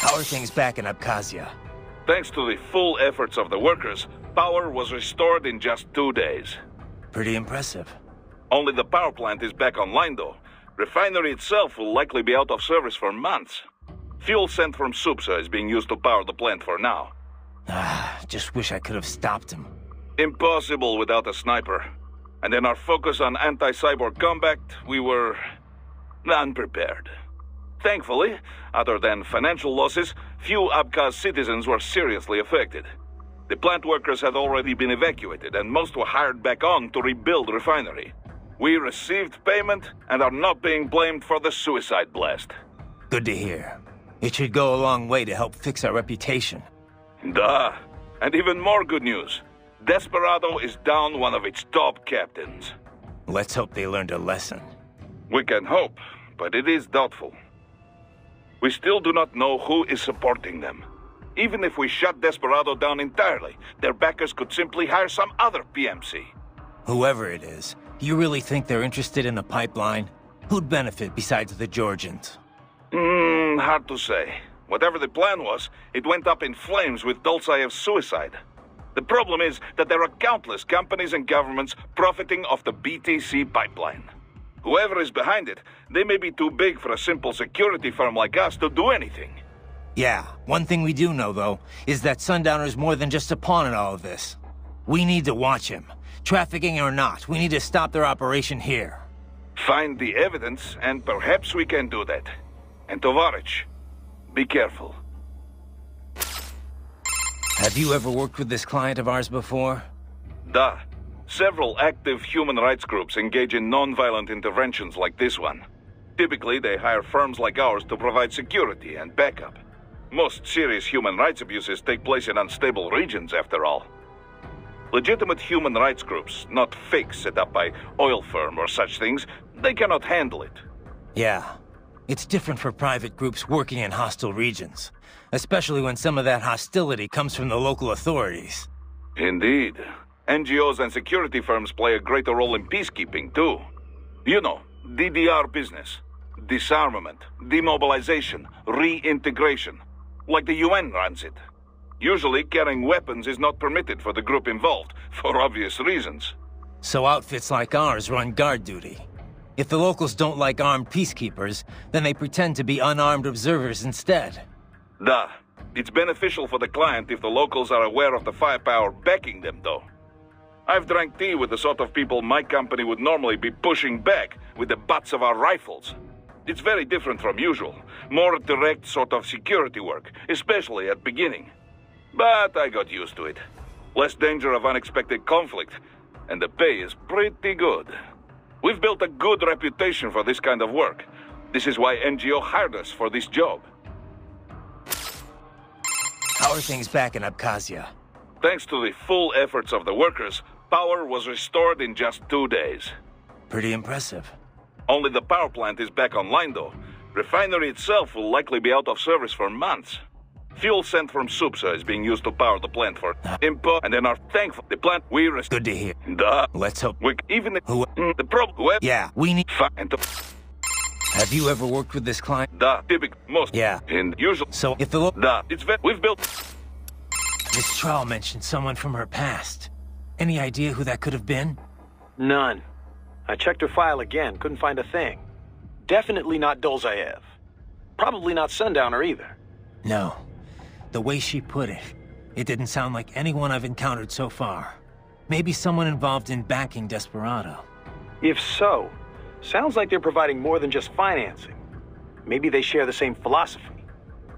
How are things back in Abkhazia? Thanks to the full efforts of the workers, power was restored in just 2 days. Pretty impressive. Only the power plant is back online though. Refinery itself will likely be out of service for months. Fuel sent from Supsa is being used to power the plant for now. Just wish I could have stopped him. Impossible without a sniper. And in our focus on anti-cyborg combat, we were unprepared. Thankfully, other than financial losses, few Abkhaz citizens were seriously affected. The plant workers had already been evacuated, and most were hired back on to rebuild refinery. We received payment and are not being blamed for the suicide blast. Good to hear. It should go a long way to help fix our reputation. Duh. And even more good news. Desperado is down one of its top captains. Let's hope they learned a lesson. We can hope, but it is doubtful. We still do not know who is supporting them. Even if we shut Desperado down entirely, their backers could simply hire some other PMC. Whoever it is, do you really think they're interested in the pipeline? Who'd benefit besides the Georgians? Hard to say. Whatever the plan was, it went up in flames with Dolzaev's suicide. The problem is that there are countless companies and governments profiting off the BTC pipeline. Whoever is behind it, they may be too big for a simple security firm like us to do anything. Yeah, one thing we do know, though, is that Sundowner's more than just a pawn in all of this. We need to watch him. Trafficking or not, we need to stop their operation here. Find the evidence, and perhaps we can do that. And Tovarich, be careful. Have you ever worked with this client of ours before? Duh. Several active human rights groups engage in non-violent interventions like this one. Typically, they hire firms like ours to provide security and backup. Most serious human rights abuses take place in unstable regions, after all. Legitimate human rights groups, not fakes set up by oil firm or such things, they cannot handle it. Yeah. It's different for private groups working in hostile regions, especially when some of that hostility comes from the local authorities. Indeed. NGOs and security firms play a greater role in peacekeeping, too. You know, DDR business. Disarmament, demobilization, reintegration. Like the UN runs it. Usually, carrying weapons is not permitted for the group involved, for obvious reasons. So outfits like ours run guard duty. If the locals don't like armed peacekeepers, then they pretend to be unarmed observers instead. Duh. It's beneficial for the client if the locals are aware of the firepower backing them, though. I've drank tea with the sort of people my company would normally be pushing back with the butts of our rifles. It's very different from usual. More direct sort of security work, especially at beginning. But I got used to it. Less danger of unexpected conflict, and the pay is pretty good. We've built a good reputation for this kind of work. This is why NGO hired us for this job. How are things back in Abkhazia? Thanks to the full efforts of the workers, power was restored in just 2 days. Pretty impressive. Only the power plant is back online though. Refinery itself will likely be out of service for months. Fuel sent from Supsa is being used to power the plant for import, and then are thankful the plant we Good to hear. Duh. Let's hope. Even the problem. Yeah, we need. And Have you ever worked with this client? Duh. Typical. Most. Yeah. In usual. So if the Duh. We've built. This trial mentioned someone from her past. Any idea who that could have been? None. I checked her file again, couldn't find a thing. Definitely not Dolzaev. Probably not Sundowner either. No. The way she put it, it didn't sound like anyone I've encountered so far. Maybe someone involved in backing Desperado. If so, sounds like they're providing more than just financing. Maybe they share the same philosophy.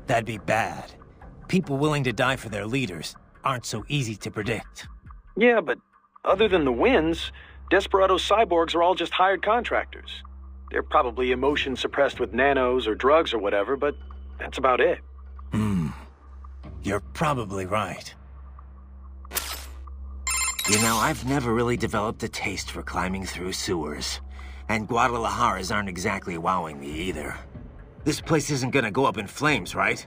That'd be bad. People willing to die for their leaders aren't so easy to predict. Yeah, but other than the wins, Desperado's cyborgs are all just hired contractors. They're probably emotion suppressed with nanos or drugs or whatever, but that's about it. You're probably right. You know, I've never really developed a taste for climbing through sewers. And Guadalajaras aren't exactly wowing me either. This place isn't gonna go up in flames, right?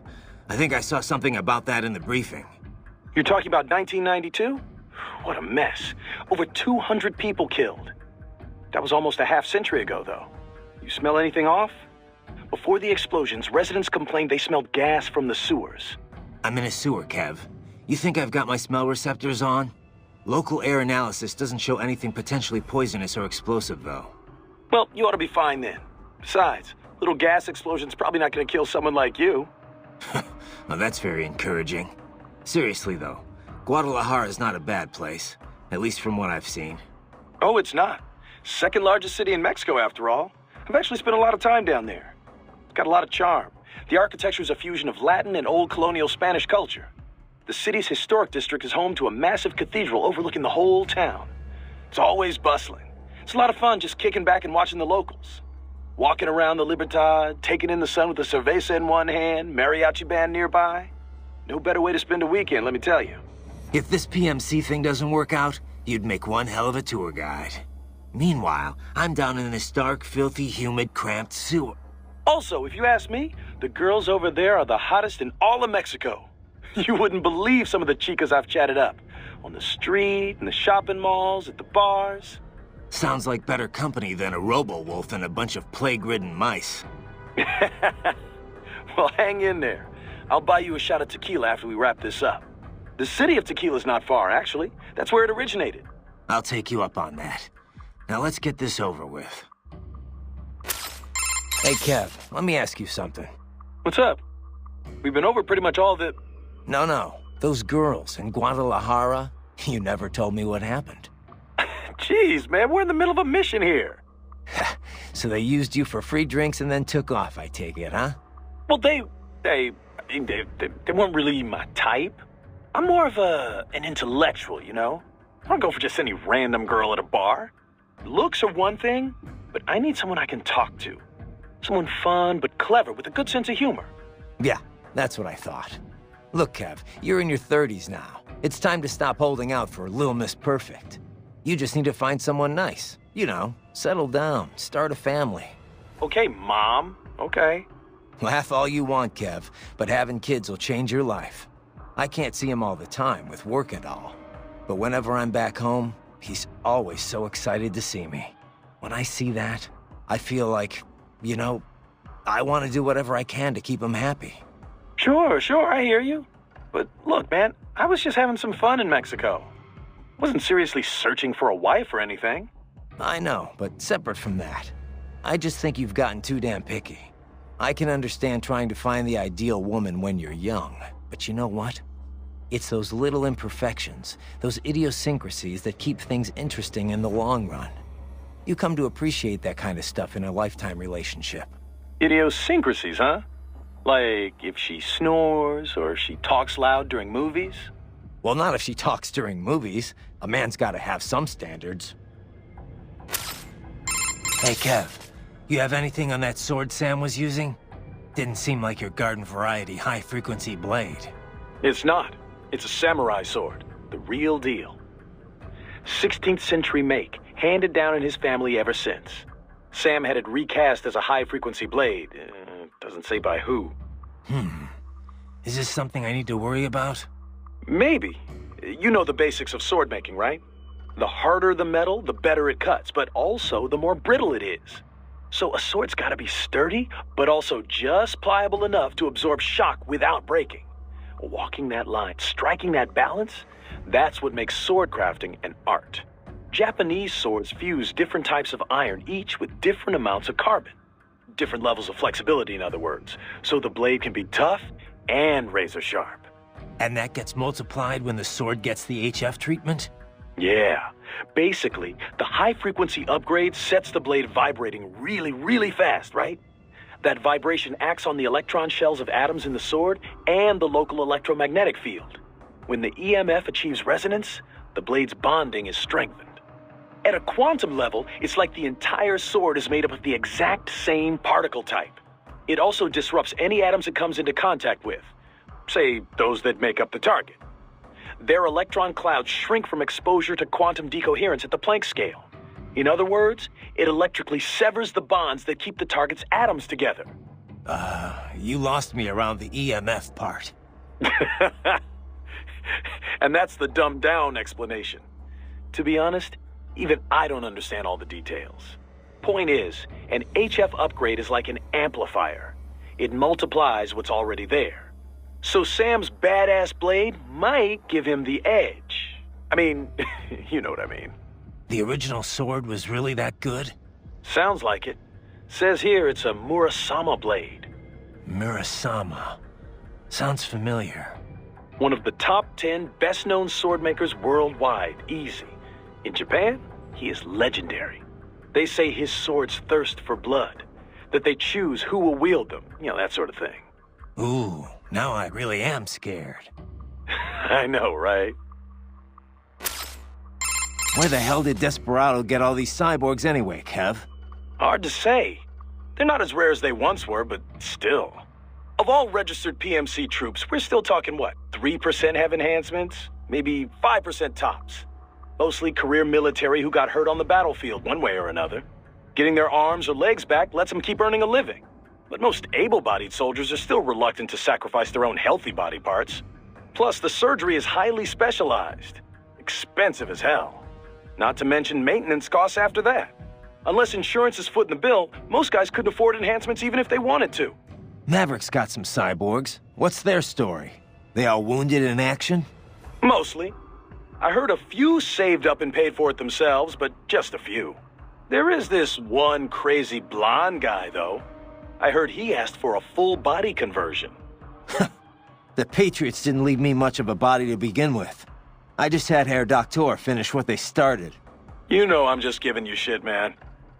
I think I saw something about that in the briefing. You're talking about 1992? What a mess. Over 200 people killed. That was almost a half-century ago, though. You smell anything off? Before the explosions, residents complained they smelled gas from the sewers. I'm in a sewer, Kev. You think I've got my smell receptors on? Local air analysis doesn't show anything potentially poisonous or explosive, though. Well, you ought to be fine then. Besides, little gas explosion's probably not gonna kill someone like you. Well, that's very encouraging. Seriously, though, Guadalajara is not a bad place, at least from what I've seen. Oh, it's not. Second largest city in Mexico, after all. I've actually spent a lot of time down there. It's got a lot of charm. The architecture is a fusion of Latin and old colonial Spanish culture. The city's historic district is home to a massive cathedral overlooking the whole town. It's always bustling. It's a lot of fun just kicking back and watching the locals. Walking around the Libertad, taking in the sun with a cerveza in one hand, mariachi band nearby. No better way to spend a weekend, let me tell you. If this PMC thing doesn't work out, you'd make one hell of a tour guide. Meanwhile, I'm down in this dark, filthy, humid, cramped sewer. Also, if you ask me, the girls over there are the hottest in all of Mexico. You wouldn't believe some of the chicas I've chatted up. On the street, in the shopping malls, at the bars. Sounds like better company than a robo-wolf and a bunch of plague-ridden mice. Well, hang in there. I'll buy you a shot of tequila after we wrap this up. The city of tequila's not far, actually. That's where it originated. I'll take you up on that. Now let's get this over with. Hey, Kev, let me ask you something. What's up? We've been over pretty much all the... No. Those girls in Guadalajara, you never told me what happened. Jeez, man, we're in the middle of a mission here. So they used you for free drinks and then took off, I take it, huh? Well, they weren't really my type. I'm more of an intellectual, you know? I don't go for just any random girl at a bar. Looks are one thing, but I need someone I can talk to. Someone fun but clever with a good sense of humor. Yeah, that's what I thought. Look, Kev, you're in your 30s now. It's time to stop holding out for Lil Miss Perfect. You just need to find someone nice. You know, settle down, start a family. Okay, Mom. Okay. Laugh all you want, Kev, but having kids will change your life. I can't see him all the time with work and all. But whenever I'm back home, he's always so excited to see me. When I see that, I feel like, you know, I want to do whatever I can to keep him happy. Sure, I hear you. But look, man, I was just having some fun in Mexico. Wasn't seriously searching for a wife or anything. I know, but separate from that, I just think you've gotten too damn picky. I can understand trying to find the ideal woman when you're young, but you know what? It's those little imperfections, those idiosyncrasies that keep things interesting in the long run. You come to appreciate that kind of stuff in a lifetime relationship. Idiosyncrasies, huh? Like if she snores or she talks loud during movies? Well, not if she talks during movies. A man's gotta have some standards. Hey, Kev, you have anything on that sword Sam was using? Didn't seem like your garden variety high-frequency blade. It's not. It's a samurai sword. The real deal. 16th century make, handed down in his family ever since. Sam had it recast as a high-frequency blade. Doesn't say by who. Is this something I need to worry about? Maybe. You know the basics of sword making, right? The harder the metal, the better it cuts, but also the more brittle it is. So a sword's gotta be sturdy, but also just pliable enough to absorb shock without breaking. Walking that line, striking that balance, that's what makes sword crafting an art. Japanese swords fuse different types of iron, each with different amounts of carbon. Different levels of flexibility, in other words. So the blade can be tough and razor sharp. And that gets multiplied when the sword gets the HF treatment? Yeah. Basically, the high-frequency upgrade sets the blade vibrating really fast, right? That vibration acts on the electron shells of atoms in the sword and the local electromagnetic field. When the EMF achieves resonance, the blade's bonding is strengthened. At a quantum level, it's like the entire sword is made up of the exact same particle type. It also disrupts any atoms it comes into contact with. Say, those that make up the target. Their electron clouds shrink from exposure to quantum decoherence at the Planck scale. In other words, it electrically severs the bonds that keep the target's atoms together. You lost me around the EMF part. And that's the dumbed-down explanation. To be honest, even I don't understand all the details. Point is, an HF upgrade is like an amplifier. It multiplies what's already there. So Sam's badass blade might give him the edge. I mean, you know what I mean. The original sword was really that good? Sounds like it. Says here it's a Murasama blade. Murasama. Sounds familiar. One of the top 10 best-known sword makers worldwide, easy. In Japan, he is legendary. They say his swords thirst for blood, that they choose who will wield them, you know, that sort of thing. Ooh, now I really am scared. I know, right? Where the hell did Desperado get all these cyborgs anyway, Kev? Hard to say. They're not as rare as they once were, but still. Of all registered PMC troops, we're still talking what, 3% have enhancements? Maybe 5% tops. Mostly career military who got hurt on the battlefield one way or another. Getting their arms or legs back lets them keep earning a living. But most able-bodied soldiers are still reluctant to sacrifice their own healthy body parts. Plus, the surgery is highly specialized. Expensive as hell. Not to mention maintenance costs after that. Unless insurance is footing the bill, most guys couldn't afford enhancements even if they wanted to. Maverick's got some cyborgs. What's their story? They all wounded in action? Mostly. I heard a few saved up and paid for it themselves, but just a few. There is this one crazy blonde guy, though. I heard he asked for a full body conversion. The Patriots didn't leave me much of a body to begin with. I just had Herr Doctor finish what they started. You know I'm just giving you shit, man.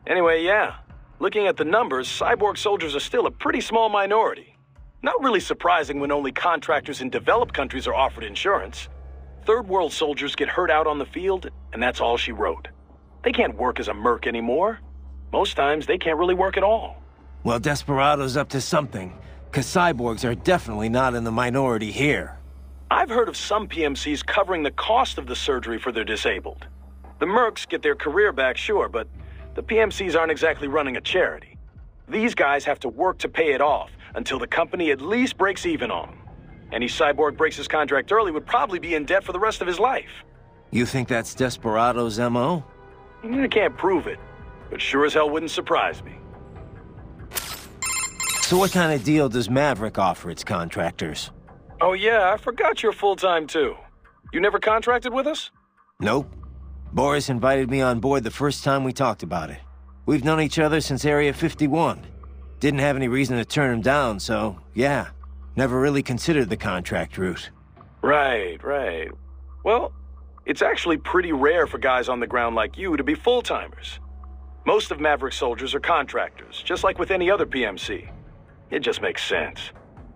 Anyway, yeah. Looking at the numbers, cyborg soldiers are still a pretty small minority. Not really surprising when only contractors in developed countries are offered insurance. Third world soldiers get hurt out on the field, and that's all she wrote. They can't work as a merc anymore. Most times, they can't really work at all. Well, Desperado's up to something, because cyborgs are definitely not in the minority here. I've heard of some PMCs covering the cost of the surgery for their disabled. The mercs get their career back, sure, but the PMCs aren't exactly running a charity. These guys have to work to pay it off until the company at least breaks even on them. Any cyborg breaks his contract early would probably be in debt for the rest of his life. You think that's Desperado's MO? I can't prove it, but sure as hell wouldn't surprise me. So what kind of deal does Maverick offer its contractors? Oh yeah, I forgot you're full-time too. You never contracted with us? Nope. Boris invited me on board the first time we talked about it. We've known each other since Area 51. Didn't have any reason to turn him down, so yeah. Never really considered the contract route. Right. Well, it's actually pretty rare for guys on the ground like you to be full-timers. Most of Maverick soldiers are contractors, just like with any other PMC. It just makes sense.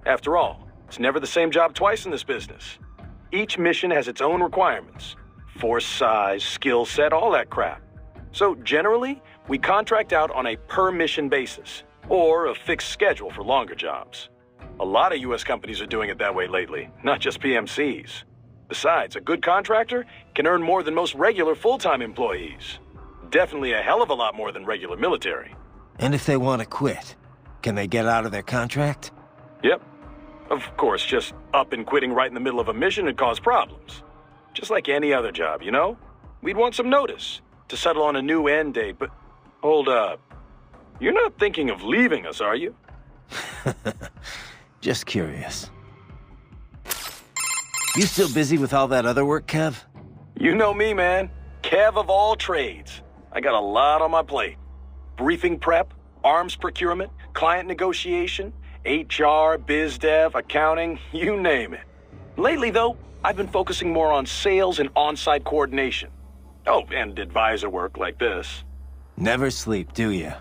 After all, it's never the same job twice in this business. Each mission has its own requirements. Force size, skill set, all that crap. So generally, we contract out on a per-mission basis, or a fixed schedule for longer jobs. A lot of US companies are doing it that way lately, not just PMCs. Besides, a good contractor can earn more than most regular full-time employees. Definitely a hell of a lot more than regular military. And if they want to quit, can they get out of their contract? Yep. Of course, just up and quitting right in the middle of a mission would cause problems. Just like any other job, you know? We'd want some notice to settle on a new end date, but hold up. You're not thinking of leaving us, are you? Just curious. You still busy with all that other work, Kev? You know me, man. Kev of all trades. I got a lot on my plate. Briefing prep, arms procurement, client negotiation, HR, biz dev, accounting, you name it. Lately, though, I've been focusing more on sales and on-site coordination. Oh, and advisor work like this. Never sleep, do you?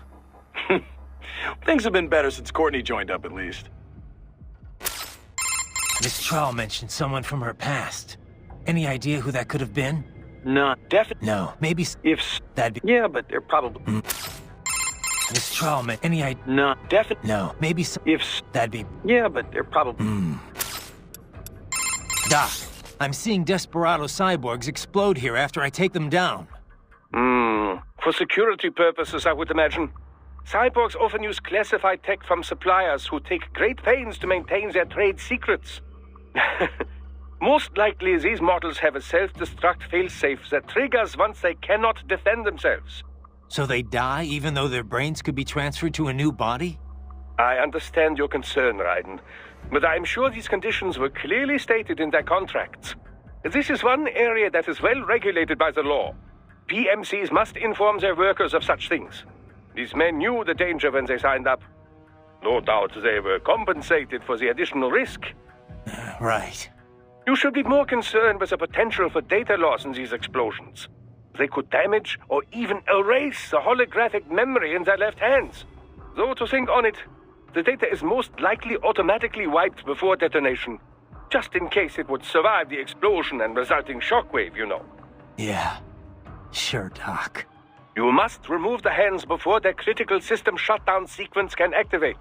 Things have been better since Courtney joined up, at least. Miss Trowell mentioned someone from her past. Any idea who that could have been? Not definitely. No, maybe If... that'd be... Yeah, but they're probably... Miss Trowell meant any idea... Not definitely. No, maybe If... that'd be... Yeah, but they're probably... Doc, I'm seeing Desperado cyborgs explode here after I take them down. For security purposes, I would imagine. Cyborgs often use classified tech from suppliers who take great pains to maintain their trade secrets. Most likely, these models have a self-destruct failsafe that triggers once they cannot defend themselves. So they die even though their brains could be transferred to a new body? I understand your concern, Raiden, but I'm sure these conditions were clearly stated in their contracts. This is one area that is well regulated by the law. PMCs must inform their workers of such things. These men knew the danger when they signed up. No doubt they were compensated for the additional risk. Right. You should be more concerned with the potential for data loss in these explosions. They could damage or even erase the holographic memory in their left hands. Though to think on it, the data is most likely automatically wiped before detonation, just in case it would survive the explosion and resulting shockwave, you know. Yeah. Sure, Doc. You must remove the hands before the critical system shutdown sequence can activate.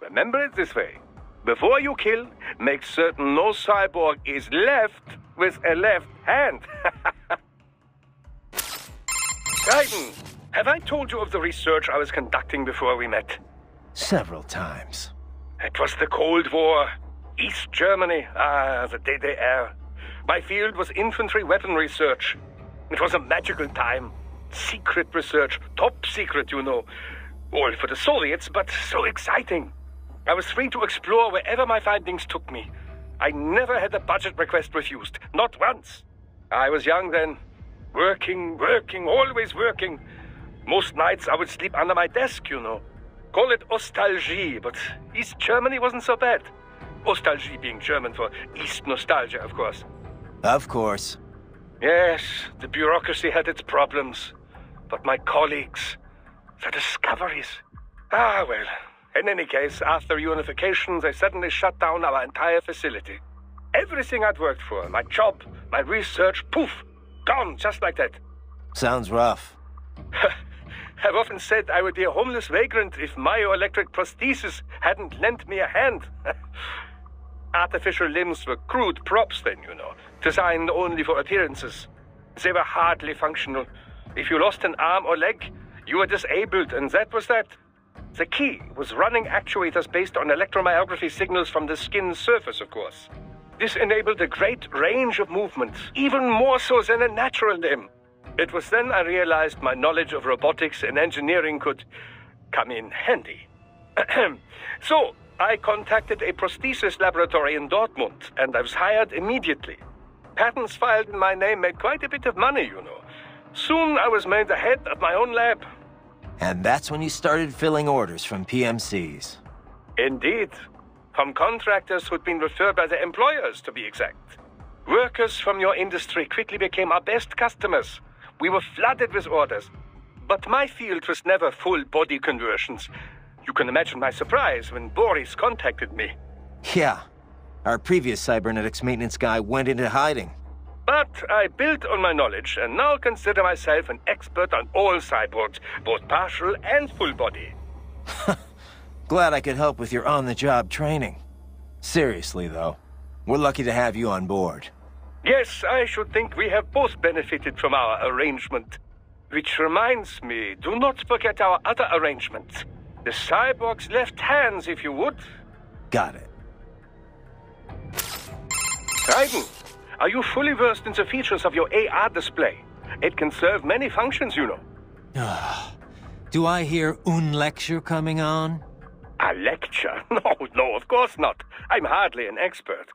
Remember it this way. Before you kill, make certain no cyborg is left with a left hand. Raiden, have I told you of the research I was conducting before we met? Several times. It was the Cold War. East Germany. The DDR. My field was infantry weapon research. It was a magical time. Secret research. Top secret, you know. All for the Soviets, but so exciting. I was free to explore wherever my findings took me. I never had a budget request refused. Not once. I was young then. Working, always working. Most nights I would sleep under my desk, you know. Call it nostalgie, but East Germany wasn't so bad. Nostalgie being German for East nostalgia, of course. Of course. Yes, the bureaucracy had its problems. But my colleagues, the discoveries. Well. In any case, after unification, they suddenly shut down our entire facility. Everything I'd worked for, my job, my research, poof, gone just like that. Sounds rough. I've often said I would be a homeless vagrant if myoelectric prosthesis hadn't lent me a hand. Artificial limbs were crude props then, you know, designed only for appearances. They were hardly functional. If you lost an arm or leg, you were disabled, and that was that. The key was running actuators based on electromyography signals from the skin's surface, of course. This enabled a great range of movements, even more so than a natural limb. It was then I realized my knowledge of robotics and engineering could come in handy. So, I contacted a prosthesis laboratory in Dortmund, and I was hired immediately. Patents filed in my name made quite a bit of money, you know. Soon I was made the head of my own lab. And that's when you started filling orders from PMCs. Indeed. From contractors who'd been referred by their employers, to be exact. Workers from your industry quickly became our best customers. We were flooded with orders. But my field was never full body conversions. You can imagine my surprise when Boris contacted me. Yeah. Our previous cybernetics maintenance guy went into hiding. But I built on my knowledge and now consider myself an expert on all cyborgs, both partial and full body. Glad I could help with your on-the-job training. Seriously, though, we're lucky to have you on board. Yes, I should think we have both benefited from our arrangement. Which reminds me, do not forget our other arrangement. The cyborg's left hands, if you would. Got it. Raiden, are you fully versed in the features of your AR display? It can serve many functions, you know. Do I hear un lecture coming on? A lecture? No, of course not. I'm hardly an expert.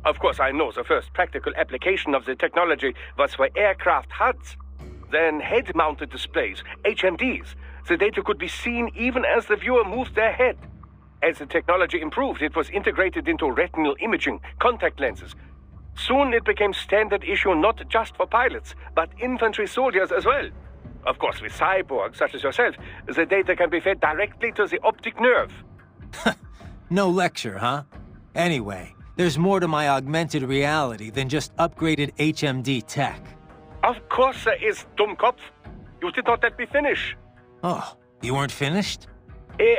Of course, I know the first practical application of the technology was for aircraft HUDs. Then head-mounted displays, HMDs. The data could be seen even as the viewer moved their head. As the technology improved, it was integrated into retinal imaging, contact lenses. Soon it became standard issue not just for pilots, but infantry soldiers as well. Of course, with cyborgs such as yourself, the data can be fed directly to the optic nerve. No lecture, huh? Anyway, there's more to my augmented reality than just upgraded HMD tech. Of course there is, Dummkopf. You did not let me finish. Oh, you weren't finished?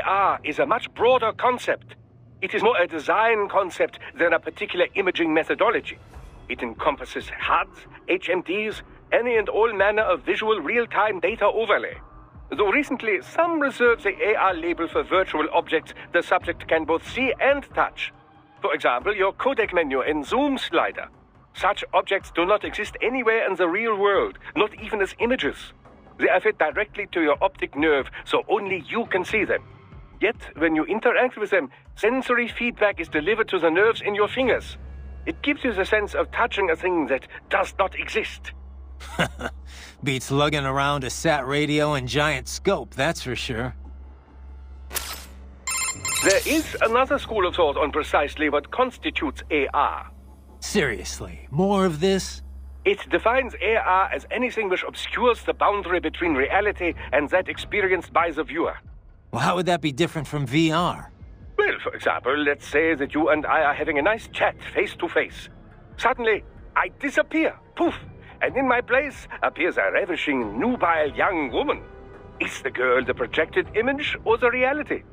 AR is a much broader concept. It is more a design concept than a particular imaging methodology. It encompasses HUDs, HMDs, any and all manner of visual real-time data overlay. Though recently, some reserve the AR label for virtual objects the subject can both see and touch. For example, your codec menu and zoom slider. Such objects do not exist anywhere in the real world, not even as images. They are fed directly to your optic nerve, so only you can see them. Yet, when you interact with them, sensory feedback is delivered to the nerves in your fingers. It gives you the sense of touching a thing that does not exist. Beats lugging around a sat radio and giant scope, that's for sure. There is another school of thought on precisely what constitutes AR. Seriously, more of this? It defines AR as anything which obscures the boundary between reality and that experienced by the viewer. Well, how would that be different from VR? Well, for example, let's say that you and I are having a nice chat face to face. Suddenly, I disappear. Poof! And in my place appears a ravishing, nubile young woman. Is the girl the projected image or the reality?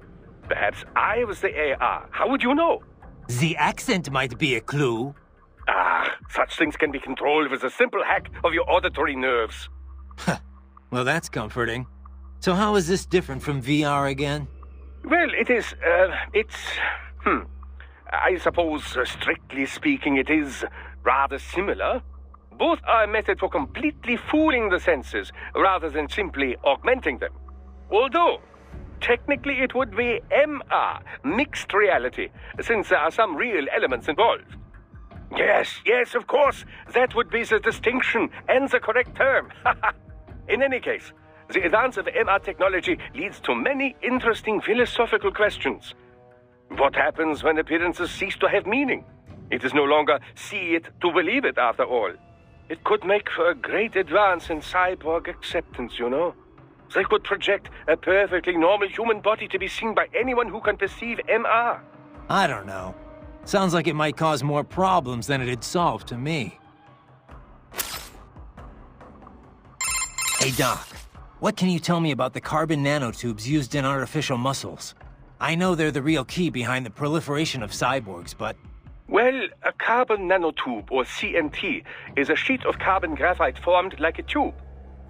Perhaps I was the AR. How would you know? The accent might be a clue. Ah, such things can be controlled with a simple hack of your auditory nerves. Well, that's comforting. So how is this different from VR again? Well, I suppose, strictly speaking, it is rather similar. Both are a method for completely fooling the senses, rather than simply augmenting them. Although, technically it would be MR, mixed reality, since there are some real elements involved. Yes, of course, that would be the distinction and the correct term. In any case, the advance of MR technology leads to many interesting philosophical questions. What happens when appearances cease to have meaning? It is no longer see it to believe it, after all. It could make for a great advance in cyborg acceptance, you know. They could project a perfectly normal human body to be seen by anyone who can perceive MR. I don't know. Sounds like it might cause more problems than it'd solve to me. Hey, Doc. What can you tell me about the carbon nanotubes used in artificial muscles? I know they're the real key behind the proliferation of cyborgs, but... Well, a carbon nanotube, or CNT, is a sheet of carbon graphite formed like a tube.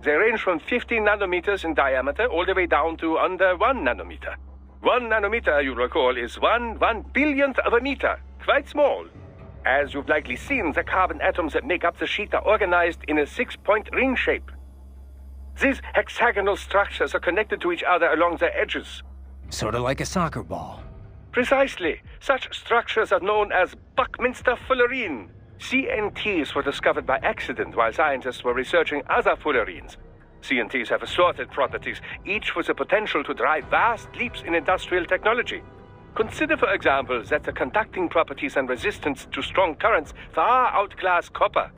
They range from 15 nanometers in diameter all the way down to under 1 nanometer. 1 nanometer, you recall, is one billionth of a meter. Quite small. As you've likely seen, the carbon atoms that make up the sheet are organized in a 6-point ring shape. These hexagonal structures are connected to each other along their edges. Sort of like a soccer ball. Precisely. Such structures are known as Buckminster fullerene. CNTs were discovered by accident while scientists were researching other fullerenes. CNTs have assorted properties, each with the potential to drive vast leaps in industrial technology. Consider, for example, that the conducting properties and resistance to strong currents far outclass copper.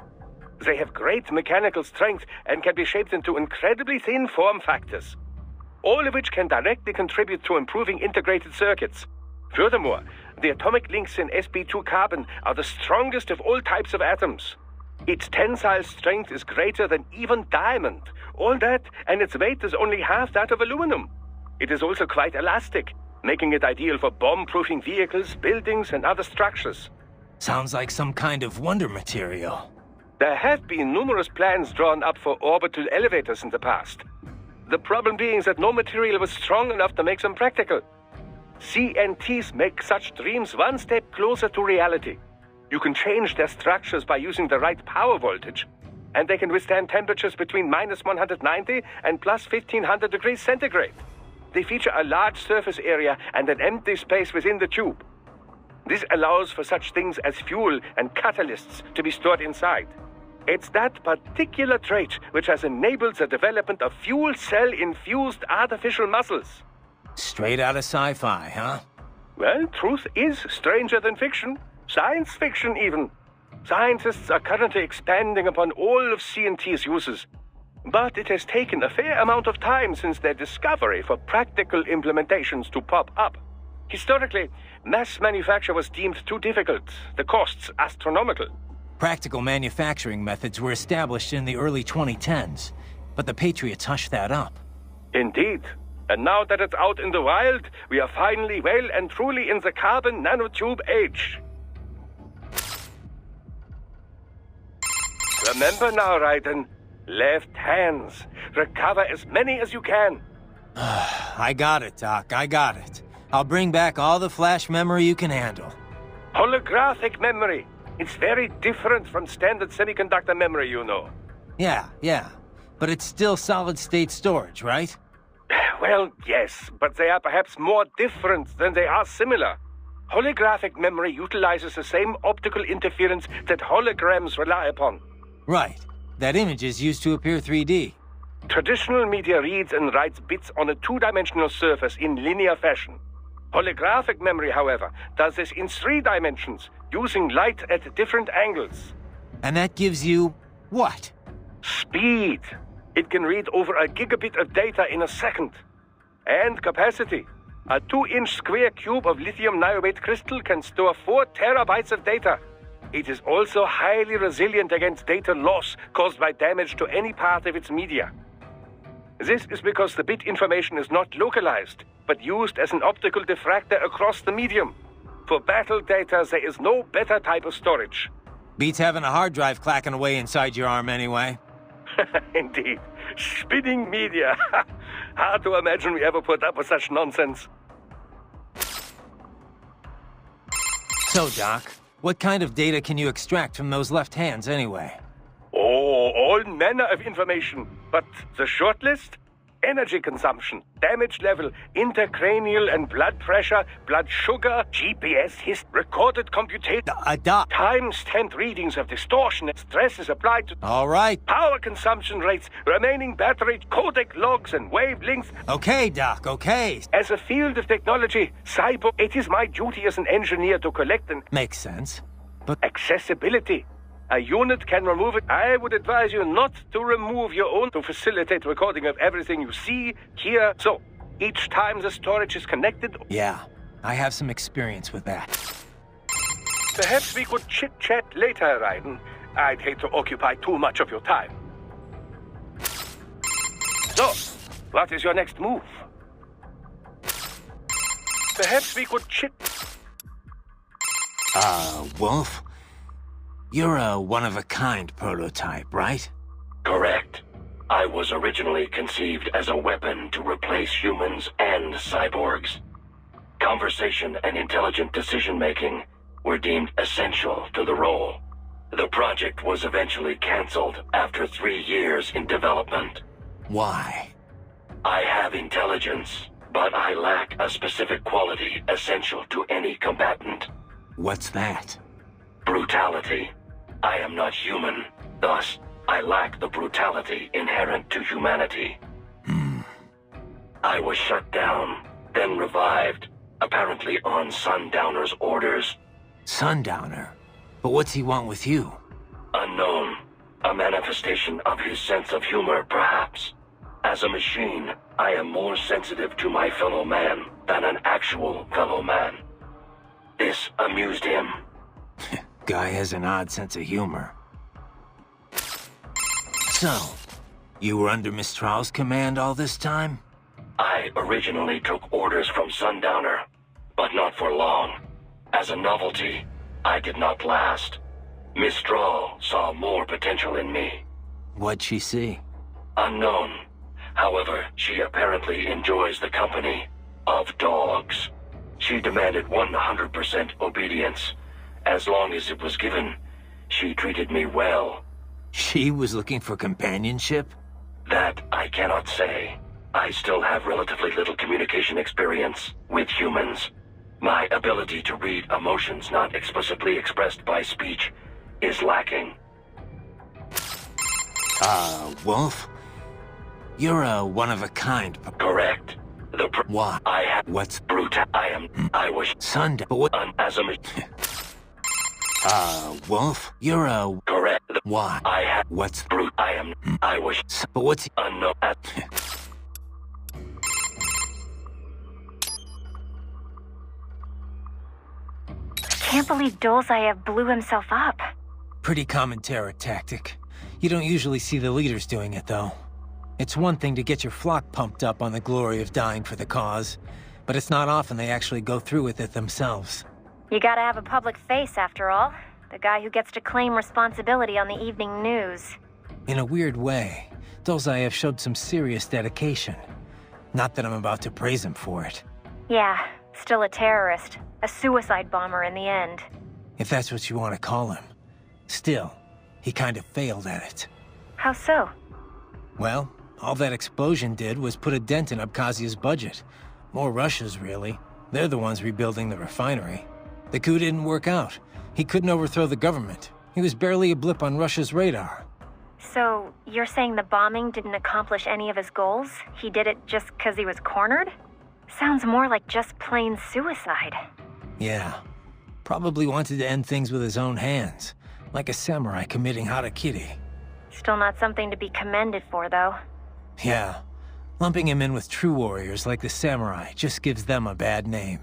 They have great mechanical strength and can be shaped into incredibly thin form factors, all of which can directly contribute to improving integrated circuits. Furthermore, the atomic links in sp2 carbon are the strongest of all types of atoms. Its tensile strength is greater than even diamond. All that, and its weight is only half that of aluminum. It is also quite elastic, making it ideal for bomb-proofing vehicles, buildings, and other structures. Sounds like some kind of wonder material. There have been numerous plans drawn up for orbital elevators in the past. The problem being that no material was strong enough to make them practical. CNTs make such dreams one step closer to reality. You can change their structures by using the right power voltage, and they can withstand temperatures between -190 and +1500 degrees centigrade. They feature a large surface area and an empty space within the tube. This allows for such things as fuel and catalysts to be stored inside. It's that particular trait which has enabled the development of fuel cell-infused artificial muscles. Straight out of sci-fi, huh? Well, truth is stranger than fiction. Science fiction, even. Scientists are currently expanding upon all of CNT's uses. But it has taken a fair amount of time since their discovery for practical implementations to pop up. Historically, mass manufacture was deemed too difficult, the costs astronomical. Practical manufacturing methods were established in the early 2010s, but the Patriots hushed that up. Indeed. And now that it's out in the wild, we are finally well and truly in the carbon nanotube age. Remember now, Raiden, left hands. Recover as many as you can. I got it, Doc, I got it. I'll bring back all the flash memory you can handle. Holographic memory. It's very different from standard semiconductor memory, you know. Yeah. But it's still solid-state storage, right? Well, yes, but they are perhaps more different than they are similar. Holographic memory utilizes the same optical interference that holograms rely upon. Right. That image is used to appear 3D. Traditional media reads and writes bits on a two-dimensional surface in linear fashion. Holographic memory, however, does this in 3 dimensions, using light at different angles. And that gives you... what? Speed. It can read over a gigabit of data in a second. And capacity. A 2-inch square cube of lithium niobate crystal can store 4 terabytes of data. It is also highly resilient against data loss caused by damage to any part of its media. This is because the bit information is not localized, but used as an optical diffractor across the medium. For battle data, there is no better type of storage. Beats having a hard drive clacking away inside your arm anyway. Indeed. Spinning media. Hard to imagine we ever put up with such nonsense. So, Doc, what kind of data can you extract from those left hands anyway? Oh, all manner of information. But the short list? Energy consumption, damage level, intracranial and blood pressure, blood sugar, GPS history, recorded computation, Doc. time-stamped readings of distortion and stresses applied to... All right. Power consumption rates, remaining battery, codec logs, and wavelengths. Okay, Doc, okay. As a field of technology, cyber, it is my duty as an engineer to collect and... Makes sense. But... accessibility. A unit can remove it. I would advise you not to remove your own to facilitate recording of everything you see, hear. So, each time the storage is connected... Yeah, I have some experience with that. Perhaps we could chit-chat later, Raiden. I'd hate to occupy too much of your time. So, what is your next move? Perhaps we could chit... Wolf? You're a one-of-a-kind prototype, right? Correct. I was originally conceived as a weapon to replace humans and cyborgs. Conversation and intelligent decision-making were deemed essential to the role. The project was eventually cancelled after 3 years in development. Why? I have intelligence, but I lack a specific quality essential to any combatant. What's that? Brutality. I am not human, thus, I lack the brutality inherent to humanity. I was shut down, then revived, apparently on Sundowner's orders. Sundowner? But what's he want with you? Unknown. A manifestation of his sense of humor, perhaps. As a machine, I am more sensitive to my fellow man than an actual fellow man. This amused him. Guy has an odd sense of humor. So, you were under Mistral's command all this time? I originally took orders from Sundowner, but not for long. As a novelty, I did not last. Mistral saw more potential in me. What'd she see? Unknown. However, she apparently enjoys the company of dogs. She demanded 100% obedience. As long as it was given, she treated me well. She was looking for companionship? That I cannot say. I still have relatively little communication experience with humans. My ability to read emotions not explicitly expressed by speech is lacking. Wolf? You're a one-of-a-kind... Correct. What? I have... What's... I was... Sundown... But what... As a... Wolf? You're a... Correct. What? I have... What's... I am... I was... But what's... Unknown... Can't believe Dolzaev blew himself up. Pretty common terror tactic. You don't usually see the leaders doing it, though. It's one thing to get your flock pumped up on the glory of dying for the cause, but it's not often they actually go through with it themselves. You gotta have a public face, after all. The guy who gets to claim responsibility on the evening news. In a weird way, Dolzaev showed some serious dedication. Not that I'm about to praise him for it. Yeah, still a terrorist. A suicide bomber in the end. If that's what you want to call him. Still, he kind of failed at it. How so? Well, all that explosion did was put a dent in Abkhazia's budget. More Russia's, really. They're the ones rebuilding the refinery. The coup didn't work out. He couldn't overthrow the government. He was barely a blip on Russia's radar. So, you're saying the bombing didn't accomplish any of his goals? He did it just because he was cornered? Sounds more like just plain suicide. Yeah. Probably wanted to end things with his own hands. Like a samurai committing harakiri. Still not something to be commended for, though. Yeah. Lumping him in with true warriors like the samurai just gives them a bad name.